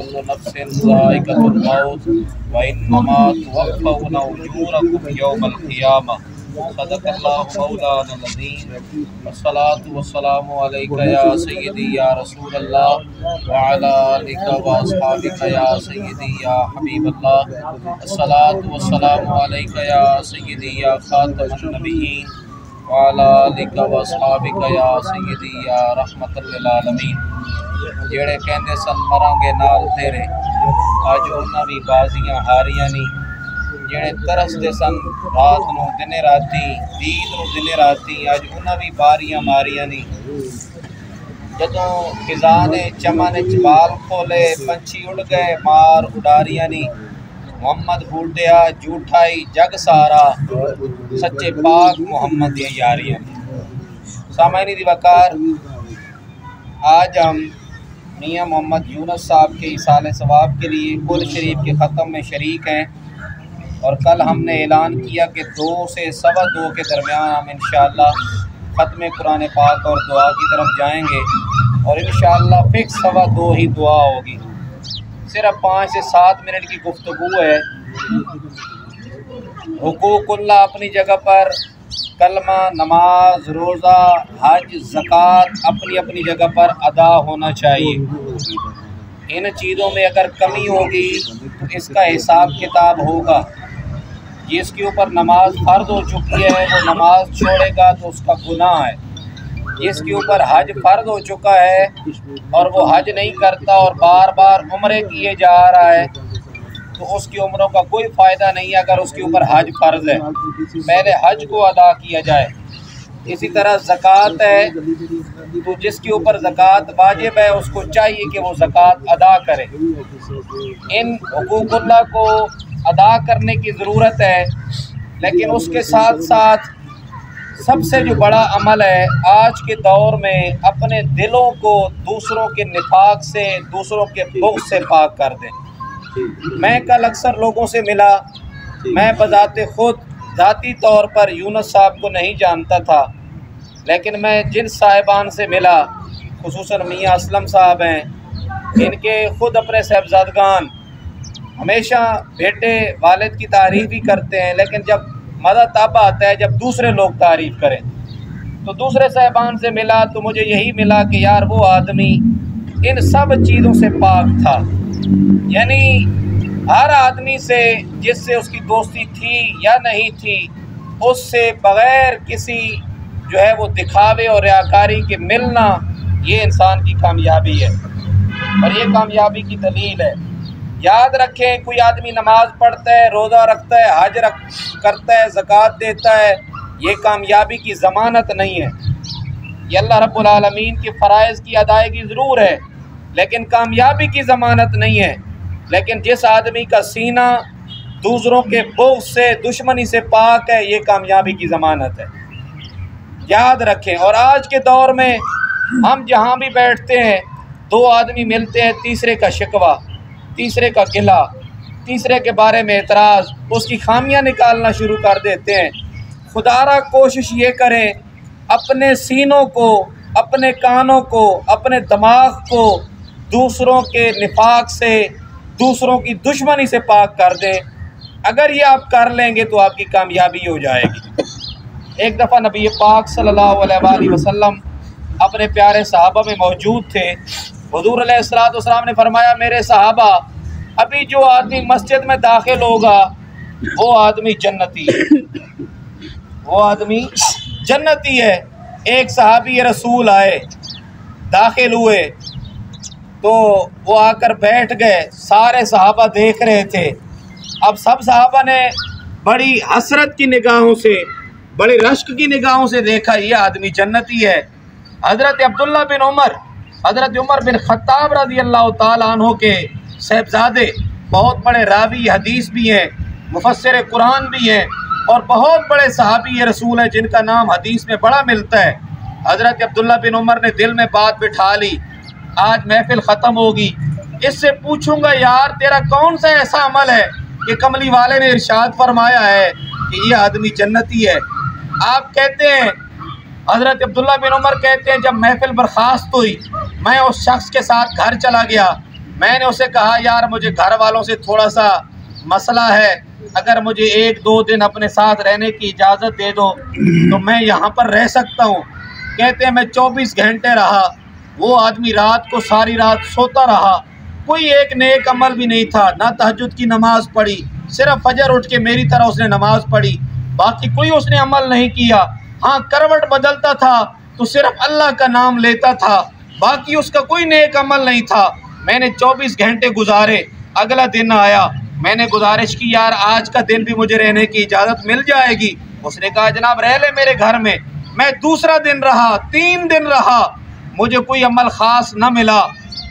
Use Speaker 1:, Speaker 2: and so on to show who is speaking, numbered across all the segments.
Speaker 1: कुल्लु नफ्सिन ज़ाइक़तुल मौत व इन्नमा तुवफ़्फ़ौना उजूरकुम यौमल क़ियामह। सदक़ल्लाहु मौलानल अज़ीम। अस्सलातु वस्सलामु अलैका या सय्यदी या रसूलल्लाह व अला आलिका व अस्हाबिका या सय्यदी या हबीबल्लाह। अस्सलातु वस्सलामु अलैका या सय्यदी या खातमन नबिय्यीन व अला आलिका व अस्हाबिका या सय्यदी या रहमतल लिल आलमीन। जेड़े कहंदे सन मरांगे नाल तेरे, अज उन्हां दी बाजियां हारियां नहीं। जेड़े तरसते सन रात नूं दिने राती, दीद नूं दिने राती, अज उन्हां दी बारियां मारियां नहीं। जदों खिज़ा ने चमन च बाल खोले, पंछी उड़ गए मार उडारियां नहीं। मोहम्मद बूटिया झूठाई जग सारा, सच्चे पाक मोहम्मद दी यारियां। सामाईन दी वकार, आज हम मियाँ मोहम्मद यूनुस साहब के इसाले सवाब के लिए कुल शरीफ के ख़त्म में शरीक हैं। और कल हमने ऐलान किया कि 2 से 2:15 के दरमियान हम इंशाअल्लाह ख़त्म कुरान पाक और दुआ की तरफ जाएंगे। और इंशाअल्लाह फिक्स 2:15 ही दुआ होगी। सिर्फ 5 से 7 मिनट की गुफ्तगू है। हुकूकुल्लाह अपनी जगह पर, कलमा, नमाज, रोज़ा, हज, ज़कात अपनी अपनी जगह पर अदा होना चाहिए। इन चीज़ों में अगर कमी होगी तो इसका हिसाब किताब होगा। जिसके ऊपर नमाज फ़र्ज हो चुकी है वो नमाज छोड़ेगा तो उसका गुनाह है। जिसके ऊपर हज फ़र्ज हो चुका है और वो हज नहीं करता और बार बार उम्रे किए जा रहा है तो उसकी उम्रों का कोई फ़ायदा नहीं है। अगर उसके ऊपर हज फ़र्ज है, पहले हज को अदा किया जाए। इसी तरह ज़कात है तो जिसके ऊपर ज़कात वाजिब है उसको चाहिए कि वो ज़कात अदा करे। इन हुकूकुल्लाह को अदा करने की ज़रूरत है। लेकिन उसके साथ साथ सबसे जो बड़ा अमल है आज के दौर में, अपने दिलों को दूसरों के निफाक से, दूसरों के बुग़्ज़ से पाक कर दें। मैं कल अक्सर लोगों से मिला। मैं बज़ाते ख़ुद ज़ाती तौर पर यूनुस साहब को नहीं जानता था, लेकिन मैं जिन साहिबान से मिला, खुसूसन मियाँ असलम साहब हैं, इनके ख़ुद अपने साहबजादगान हमेशा बेटे वालिद की तारीफ़ ही करते हैं। लेकिन जब मज़ा तब आता है जब दूसरे लोग तारीफ़ करें। तो दूसरे साहिबान से मिला तो मुझे यही मिला कि यार वो आदमी इन सब चीज़ों से पाक था। यानी हर आदमी से जिससे उसकी दोस्ती थी या नहीं थी, उससे बग़ैर किसी जो है वो दिखावे और रियाकारी के मिलना, ये इंसान की कामयाबी है और ये कामयाबी की दलील है। याद रखें, कोई आदमी नमाज पढ़ता है, रोज़ा रखता है, हज करता है, ज़कात देता है, ये कामयाबी की ज़मानत नहीं है। ये अल्लाह रब्बुल आलमीन के फ़राइज़ की अदायगी ज़रूर है लेकिन कामयाबी की ज़मानत नहीं है। लेकिन जिस आदमी का सीना दूसरों के बुग़्ज़ से, दुश्मनी से पाक है, ये कामयाबी की ज़मानत है। याद रखें। और आज के दौर में हम जहाँ भी बैठते हैं, 2 आदमी मिलते हैं, तीसरे का शिकवा, तीसरे का गिला, तीसरे के बारे में एतराज़, उसकी खामियां निकालना शुरू कर देते हैं। खुदारा कोशिश ये करें अपने सीनों को, अपने कानों को, अपने दिमाग को दूसरों के निफाक से, दूसरों की दुश्मनी से पाक कर दें। अगर ये आप कर लेंगे तो आपकी कामयाबी हो जाएगी। एक दफ़ा नबी पाक सल्लल्लाहु अलैहि वसल्लम अपने प्यारे सहाबा में मौजूद थे। हुज़ूर अलैहिस्सलाम ने फरमाया, मेरे सहाबा, अभी जो आदमी मस्जिद में दाखिल होगा वो आदमी जन्नती है, वो आदमी जन्नती है। एक सहाबी रसूल आए, दाखिल हुए तो वो आकर बैठ गए। सारे सहाबा देख रहे थे। अब सब सहाबा ने बड़ी हसरत की निगाहों से, बड़ी रश्क की निगाहों से देखा, ये आदमी जन्नती है। हज़रत अब्दुल्ला बिन उमर, हज़रत उमर बिन ख़त्ताब रज़ी अल्लाह ताला अन्हु के साहबजादे, बहुत बड़े रावी हदीस भी हैं, मुफस्सिर कुरान भी हैं और बहुत बड़े सहाबी रसूल हैं जिनका नाम हदीस में बड़ा मिलता है। हज़रत अब्दुल्ला बिन उमर ने दिल में बात बिठा ली, आज महफिल ख़त्म होगी, इससे पूछूंगा यार तेरा कौन सा ऐसा अमल है कि कमली वाले ने इरशाद फरमाया है कि ये आदमी जन्नती है। आप कहते हैं, हज़रत अब्दुल्ला बिन उमर कहते हैं, जब महफिल बर्खास्त हुई मैं उस शख्स के साथ घर चला गया। मैंने उसे कहा यार मुझे घर वालों से थोड़ा सा मसला है, अगर मुझे 1-2 दिन अपने साथ रहने की इजाज़त दे दो तो मैं यहाँ पर रह सकता हूँ। कहते हैं मैं 24 घंटे रहा। वो आदमी रात को सारी रात सोता रहा, कोई एक नेक अमल भी नहीं था, ना तहज्जुद की नमाज़ पढ़ी, सिर्फ फजर उठ के मेरी तरह उसने नमाज़ पढ़ी, बाकी कोई उसने अमल नहीं किया। हाँ, करवट बदलता था तो सिर्फ अल्लाह का नाम लेता था, बाकी उसका कोई नेक अमल नहीं था। मैंने 24 घंटे गुजारे, अगला दिन आया, मैंने गुजारिश की यार आज का दिन भी मुझे रहने की इजाज़त मिल जाएगी। उसने कहा जनाब रह ले मेरे घर में। मैं दूसरा दिन रहा, 3 दिन रहा, मुझे कोई अमल ख़ास न मिला।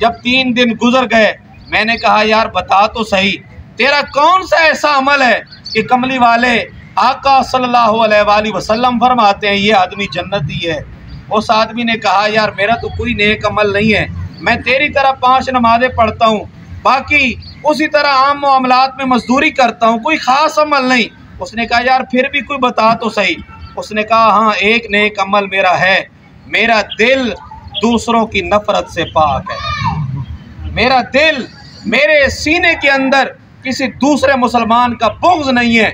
Speaker 1: जब 3 दिन गुजर गए मैंने कहा यार बता तो सही तेरा कौन सा ऐसा अमल है कि कमली वाले आका सल्लल्लाहु अलैहि वसल्लम फरमाते हैं ये आदमी जन्नती है। उस आदमी ने कहा यार मेरा तो कोई नेक अमल नहीं है, मैं तेरी तरह 5 नमाज़ें पढ़ता हूँ, बाकी उसी तरह आम मामलात में मजदूरी करता हूँ, कोई ख़ास अमल नहीं। उसने कहा यार फिर भी कोई बता तो सही। उसने कहा हाँ एक नेक अमल मेरा है, मेरा दिल दूसरों की नफ़रत से पाक है। मेरा दिल, मेरे सीने के अंदर किसी दूसरे मुसलमान का बुग़्ज़ नहीं है,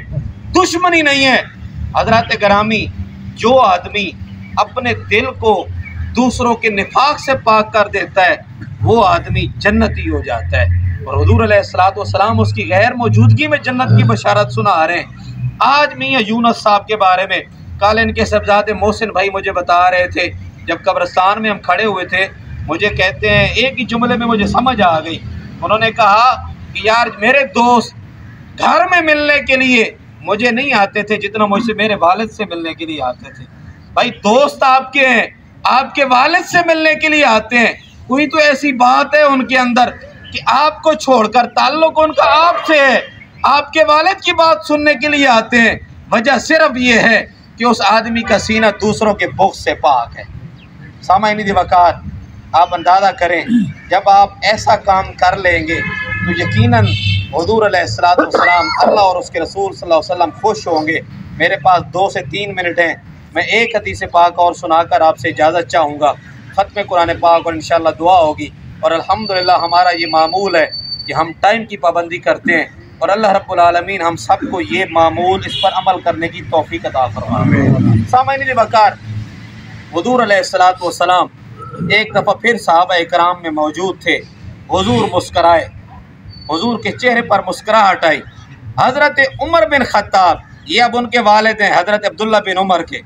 Speaker 1: दुश्मनी नहीं है। हज़रात गिरामी, जो आदमी अपने दिल को दूसरों के निफाक से पाक कर देता है वो आदमी जन्नती हो जाता है। और हुज़ूर अलैहिस्सलातु वस्सलाम उसकी गैर मौजूदगी में जन्नत की बशारत सुना रहे हैं। आज मियां यूनुस साहब के बारे में कल इनके साहबजादे मोहसिन भाई मुझे बता रहे थे, जब कब्रिस्तान में हम खड़े हुए थे, मुझे कहते हैं एक ही जुमले में मुझे समझ आ गई। उन्होंने कहा कि यार मेरे दोस्त घर में मिलने के लिए मुझे नहीं आते थे जितना मुझसे मेरे वालिद से मिलने के लिए आते थे। भाई दोस्त आपके हैं, आपके वालिद से मिलने के लिए आते हैं, कोई तो ऐसी बात है उनके अंदर कि आपको छोड़कर ताल्लुक उनका आपसे है, आपके वालिद की बात सुनने के लिए आते हैं। वजह सिर्फ ये है कि उस आदमी का सीना दूसरों के बुग़्ज़ से पाक है। सामाईन वक़ार, आप अंदाज़ा करें जब आप ऐसा काम कर लेंगे तो यकीनन हुज़ूर अलैहिस्सलातु वस्सलाम, अल्लाह और उसके रसूल सल्लल्लाहु अलैहि वसल्लम खुश होंगे। मेरे पास 2 से 3 मिनट हैं, मैं एक हदीस पाक और सुनाकर आपसे इजाज़त चाहूँगा। ख़त्म कुरान पाक और इंशाअल्लाह दुआ होगी। और अल्हम्दुलिल्लाह हमारा ये मामूल है कि हम टाइम की पाबंदी करते हैं और अल्लाह रब्बुल आलमीन हम सबको ये मामूल इस पर अमल करने की तौफीक अता फरमाए। सामाईन वक़ार, हुज़ूर अलैहिस्सलातु वस्सलाम एक दफ़ा फिर सहाबा इकराम में मौजूद थे। हुज़ूर मुस्कराए, हुज़ूर के चेहरे पर मुस्कुराहट आई। हज़रत उमर बिन ख़त्ताब, ये अब उनके वालिद हैं हज़रत अब्दुल्ला बिन उमर के,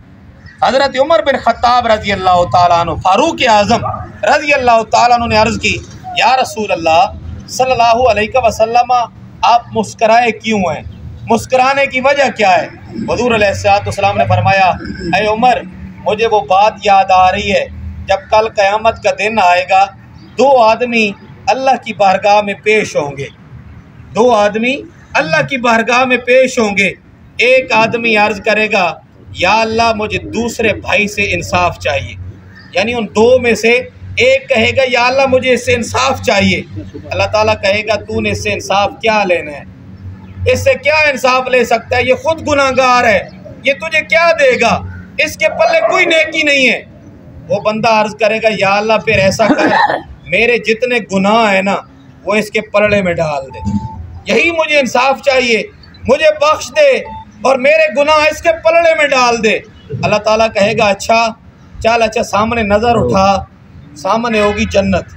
Speaker 1: हज़रत उमर बिन ख़त्ताब रज़ी अल्लाह ताला अन्हु, फ़ारूक़ आज़म रज़ी अल्लाह ताला अन्हु ने अर्ज़ की या रसूल अल्लाह सल्लल्लाहु अलैहि वसल्लम आप मुस्कराए क्यों हैं, मुस्कराने की वजह क्या है? हुज़ूर अलैहिस्सलातु वस्सलाम ने फरमाया ऐ उमर, मुझे वो बात याद आ रही है जब कल क़यामत का दिन आएगा, 2 आदमी अल्लाह की बारगाह में पेश होंगे, 2 आदमी अल्लाह की बारगाह में पेश होंगे। एक आदमी अर्ज़ करेगा या अल्लाह मुझे दूसरे भाई से इंसाफ चाहिए, यानी उन 2 में से एक कहेगा या अल्लाह मुझे इससे इंसाफ चाहिए। अल्लाह ताला कहेगा तूने इससे इंसाफ क्या लेना है, इससे क्या इंसाफ ले सकता है, ये खुद गुनाहगार है, ये तुझे क्या देगा, इसके पल्ले कोई नेकी नहीं है। वो बंदा अर्ज़ करेगा या अल्लाह फिर ऐसा कर, मेरे जितने गुनाह है ना वो इसके पलड़े में डाल दे, यही मुझे इंसाफ चाहिए, मुझे बख्श दे और मेरे गुनाह इसके पलड़े में डाल दे। अल्लाह ताला कहेगा अच्छा चल, अच्छा सामने नज़र उठा, सामने होगी जन्नत।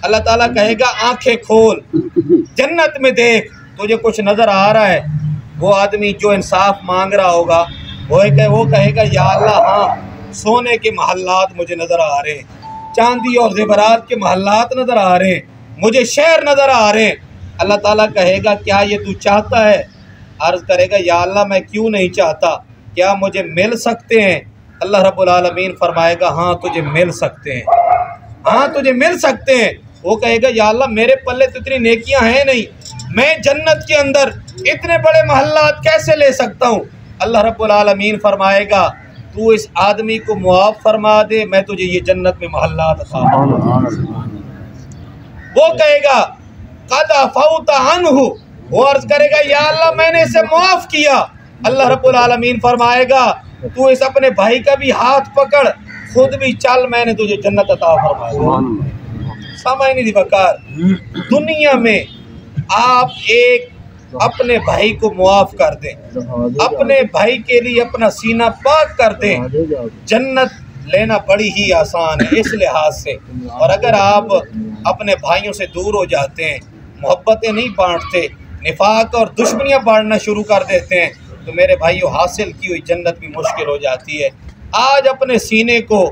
Speaker 1: अल्लाह ताला कहेगा आंखें खोल, जन्नत में देख, तुझे कुछ नज़र आ रहा है? वो आदमी जो इंसाफ मांग रहा होगा वो कहेगा या अल्लाह हाँ, सोने के महल्लात मुझे नज़र आ रहे हैं, चांदी और ज़ेवरात के महल्लात नज़र आ रहे हैं, मुझे शहर नज़र आ रहे हैं। अल्लाह ताला कहेगा क्या ये तू चाहता है? अर्ज़ करेगा या अल्लाह मैं क्यों नहीं चाहता, क्या मुझे मिल सकते हैं? अल्लाह रब्बुल आलमीन फरमाएगा हाँ तुझे मिल सकते हैं, हाँ तुझे मिल सकते हैं। वो कहेगा या अल्लाह मेरे पल्ले तो इतनी नेकियां हैं नहीं, मैं जन्नत के अंदर इतने बड़े महल्लात कैसे ले सकता हूँ? अल्लाह रब्बुल आलमीन फरमाएगा तू इस आदमी को मुआफ़ फरमा दे, मैं तुझे ये जन्नत में महल्लात अता फरमाऊंगा। वो कहेगा क़द अफ़ौत अन्हु, वो अर्ज़ करेगा या अल्लाह मैंने इसे मुआफ़ किया। अल्लाह रब्बुल आलमीन फरमाएगा तू इस अपने भाई का भी हाथ पकड़, खुद भी चल, मैंने तुझे जन्नत अता फरमाई। सामान्य दिवकार दुनिया में आप एक अपने भाई को मुआफ कर दें, अपने भाई के लिए अपना सीना पाक कर दें, जन्नत लेना बड़ी ही आसान है इस लिहाज से। और अगर आप अपने भाइयों से दूर हो जाते हैं, मोहब्बतें नहीं बांटते, निफाक और दुश्मनियाँ बांटना शुरू कर देते हैं, तो मेरे भाइयों हासिल की हुई जन्नत भी मुश्किल हो जाती है। आज अपने सीने को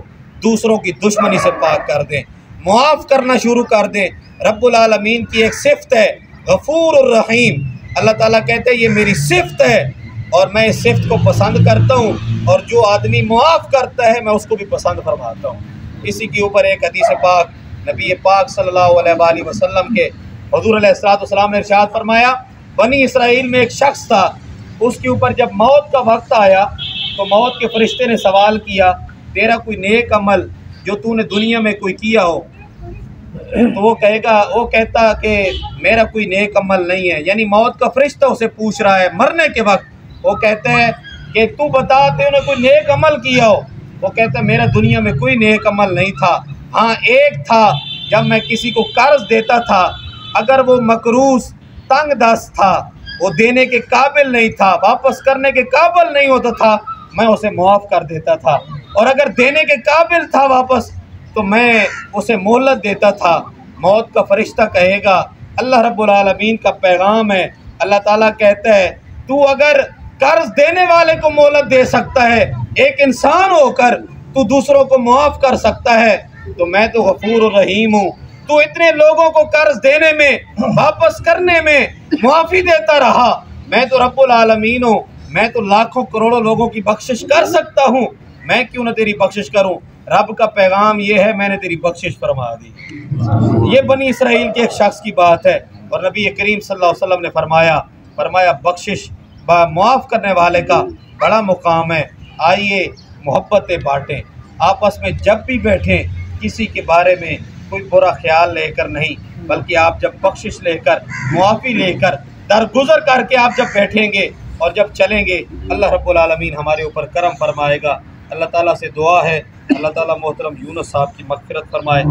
Speaker 1: दूसरों की दुश्मनी से पाक कर दें, मुआफ़ करना शुरू कर दें। रब्बुल आलमीन की एक सिफ़त है गफूर और रहीम। अल्लाह ताला कहते हैं ये मेरी सिफ़त है और मैं इस सिफ़त को पसंद करता हूँ, और जो आदमी मुआफ़ करता है मैं उसको भी पसंद फरमाता हूँ। इसी के ऊपर एक हदीस पाक नबी पाक सल्लल्लाहु अलैहि वसल्लम के हुज़ूर अलैहिस्सलाम ने इरशाद फरमाया, बनी इसराइल में एक शख्स था, उसके ऊपर जब मौत का वक्त आया तो मौत के फरिश्ते ने सवाल किया, तेरा कोई नेक अमल जो तूने दुनिया में कोई किया हो? तो वो कहता कि मेरा कोई नेक अमल नहीं है। यानी मौत का फरिश्ता उसे पूछ रहा है मरने के वक्त। वो कहते हैं कि तू बता तूने कोई नेक अमल किया हो? वो कहता है मेरा दुनिया में कोई नेक अमल नहीं था, हाँ एक था, जब मैं किसी को कर्ज देता था, अगर वो मकरूज तंग दस्त था, वो देने के काबिल नहीं था, वापस करने के काबिल नहीं होता था, मैं उसे मुआफ़ कर देता था, और अगर देने के काबिल था वापस तो मैं उसे मोहलत देता था। मौत का फरिश्ता कहेगा, अल्लाह रब्बुल आलमीन का पैगाम है, अल्लाह ताला कहता है तू अगर कर्ज देने वाले को मोहलत दे सकता है, एक इंसान होकर तू दूसरों को मुआफ़ कर सकता है, तो मैं तो गफूर और रहीम हूँ। तू इतने लोगों को कर्ज देने में, वापस करने में मुआफ़ी देता रहा, मैं तो रब्बुल आलमीन हूँ, मैं तो लाखों करोड़ों लोगों की बख्शिश कर सकता हूँ, मैं क्यों ना तेरी बख्शिश करूँ? रब का पैगाम ये है, मैंने तेरी बख्शिश फरमा दी। ये बनी इसराइल के एक शख्स की बात है, और नबी करीम सल्लल्लाहु अलैहि वसल्लम ने फरमाया बख्शिश मुआफ़ करने वाले का बड़ा मुकाम है। आइए मोहब्बतें बाँटें, आपस में जब भी बैठें किसी के बारे में कोई बुरा ख्याल लेकर नहीं, बल्कि आप जब बख्शिश लेकर, मुआफ़ी लेकर, दरगुजर करके आप जब बैठेंगे और जब चलेंगे, अल्लाह रब्बुल आलमीन हमारे ऊपर करम फरमाएगा। अल्लाह ताला से दुआ है, अल्लाह ताला मोहतरम यूनुस साहब की मग़फ़िरत फरमाए।